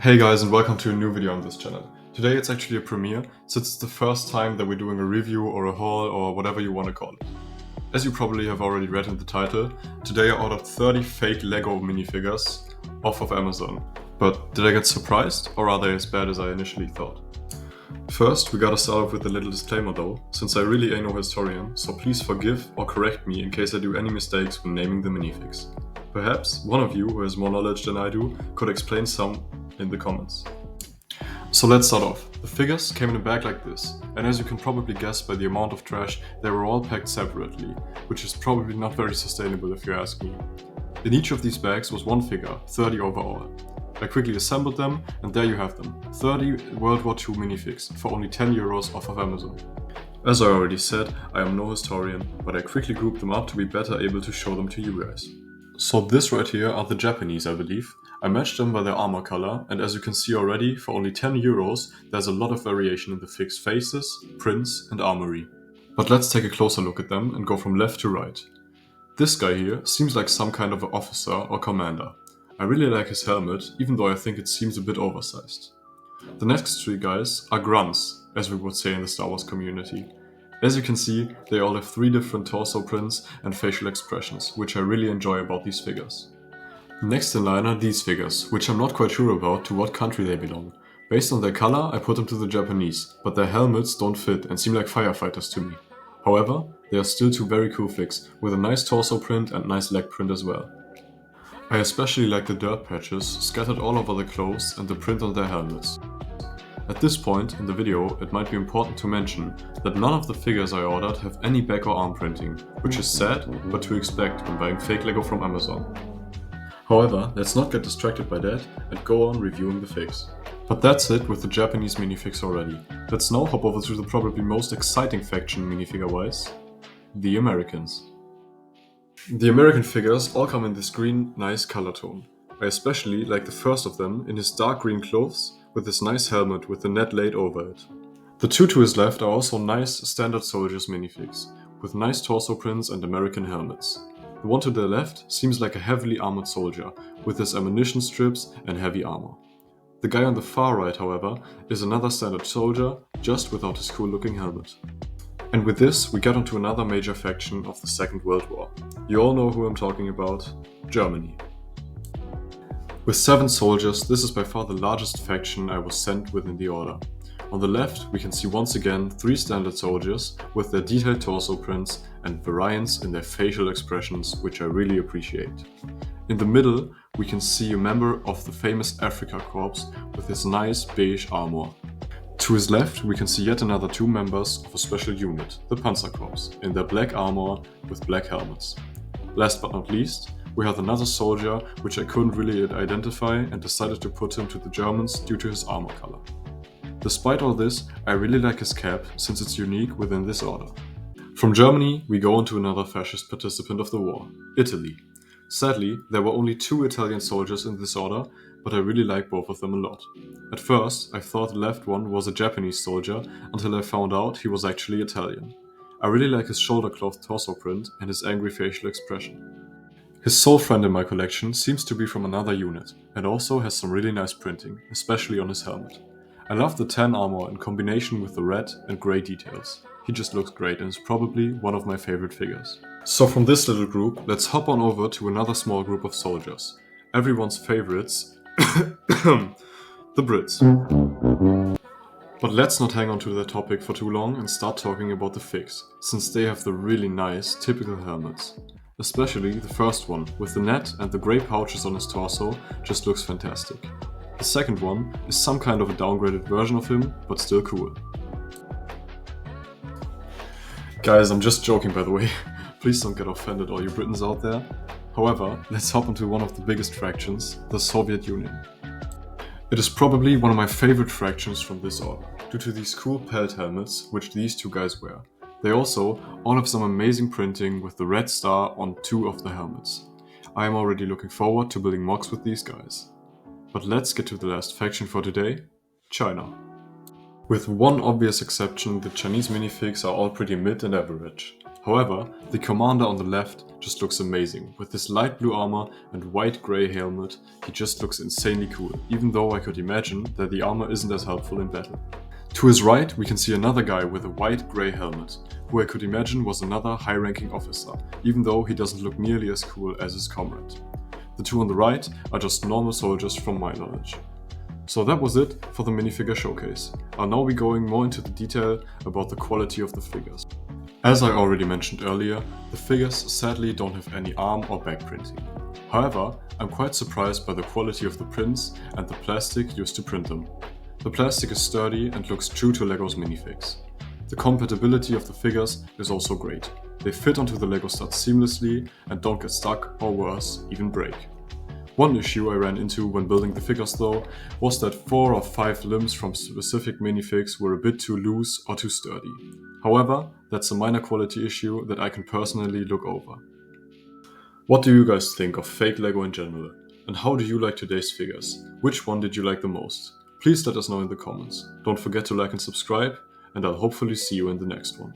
Hey guys, and welcome to a new video on this channel. Today it's actually a premiere, since it's the first time that we're doing a review or a haul or whatever you want to call it. As you probably have already read in the title, today I ordered 30 fake Lego minifigures off of Amazon. But did I get surprised, or are they as bad as I initially thought? First, we gotta start off with a little disclaimer though, since I really ain't no historian, so please forgive or correct me in case I do any mistakes when naming the minifigs. Perhaps one of you who has more knowledge than I do could explain some in the comments. So let's start off. The figures came in a bag like this, and as you can probably guess by the amount of trash, they were all packed separately, which is probably not very sustainable if you ask me. In each of these bags was one figure, 30 overall. I quickly assembled them, and there you have them, 30 World War II minifigs for only €10 off of Amazon. As I already said, I am no historian, but I quickly grouped them up to be better able to show them to you guys. So this right here are the Japanese, I believe. I matched them by their armor color, and as you can see already, for only €10 there's a lot of variation in the fig's faces, prints and armory. But let's take a closer look at them and go from left to right. This guy here seems like some kind of an officer or commander. I really like his helmet, even though I think it seems a bit oversized. The next three guys are grunts, as we would say in the Star Wars community. As you can see, they all have 3 different torso prints and facial expressions, which I really enjoy about these figures. Next in line are these figures, which I'm not quite sure about to what country they belong. Based on their color, I put them to the Japanese, but their helmets don't fit and seem like firefighters to me. However, they are still 2 very cool fligs, with a nice torso print and nice leg print as well. I especially like the dirt patches scattered all over the clothes and the print on their helmets. At this point in the video, it might be important to mention that none of the figures I ordered have any back or arm printing, which is sad, but to expect when buying fake Lego from Amazon. However, let's not get distracted by that and go on reviewing the figs. But that's it with the Japanese minifigs already. Let's now hop over to the probably most exciting faction minifigure-wise, the Americans. The American figures all come in this green, nice color tone. I especially like the first of them in his dark green clothes with his nice helmet with the net laid over it. The 2 to his left are also nice standard soldiers minifigs, with nice torso prints and American helmets. The one to the left seems like a heavily armored soldier, with his ammunition strips and heavy armor. The guy on the far right, however, is another standard soldier, just without his cool looking helmet. And with this, we get onto another major faction of the Second World War. You all know who I'm talking about, Germany. With 7 soldiers, this is by far the largest faction I was sent within the order. On the left, we can see once again 3 standard soldiers with their detailed torso prints and variants in their facial expressions, which I really appreciate. In the middle, we can see a member of the famous Afrika Corps with his nice beige armor. To his left, we can see yet another 2 members of a special unit, the Panzer Corps, in their black armor with black helmets. Last but not least, we have another soldier which I couldn't really identify and decided to put him to the Germans due to his armor color. Despite all this, I really like his cap since it's unique within this order. From Germany, we go on to another fascist participant of the war, Italy. Sadly, there were only 2 Italian soldiers in this order, but I really like both of them a lot. At first, I thought the left one was a Japanese soldier until I found out he was actually Italian. I really like his shoulder cloth torso print and his angry facial expression. His sole friend in my collection seems to be from another unit, and also has some really nice printing, especially on his helmet. I love the tan armor in combination with the red and grey details. He just looks great and is probably one of my favorite figures. So from this little group, let's hop on over to another small group of soldiers. Everyone's favorites, the Brits. But let's not hang on to that topic for too long and start talking about the figs, since they have the really nice, typical helmets. Especially the first one, with the net and the grey pouches on his torso, just looks fantastic. The second one is some kind of a downgraded version of him, but still cool. Guys, I'm just joking by the way, please don't get offended all you Britons out there. However, let's hop into one of the biggest fractions, the Soviet Union. It is probably one of my favorite fractions from this order, due to these cool pelt helmets which these 2 guys wear. They also all have some amazing printing with the red star on 2 of the helmets. I am already looking forward to building mocks with these guys. But let's get to the last faction for today, China. With one obvious exception, the Chinese minifigs are all pretty mid and average. However, the commander on the left just looks amazing. With his light blue armor and white grey helmet, he just looks insanely cool, even though I could imagine that the armor isn't as helpful in battle. To his right, we can see another guy with a white grey helmet, who I could imagine was another high-ranking officer, even though he doesn't look nearly as cool as his comrade. The two on the right are just normal soldiers from my knowledge. So that was it for the minifigure showcase. I'll now be going more into the detail about the quality of the figures. As I already mentioned earlier, the figures sadly don't have any arm or back printing. However, I'm quite surprised by the quality of the prints and the plastic used to print them. The plastic is sturdy and looks true to LEGO's minifigs. The compatibility of the figures is also great. They fit onto the LEGO studs seamlessly and don't get stuck or worse, even break. One issue I ran into when building the figures though was that 4 or 5 limbs from specific minifigs were a bit too loose or too sturdy. However, that's a minor quality issue that I can personally look over. What do you guys think of fake LEGO in general? And how do you like today's figures? Which one did you like the most? Please let us know in the comments. Don't forget to like and subscribe, and I'll hopefully see you in the next one.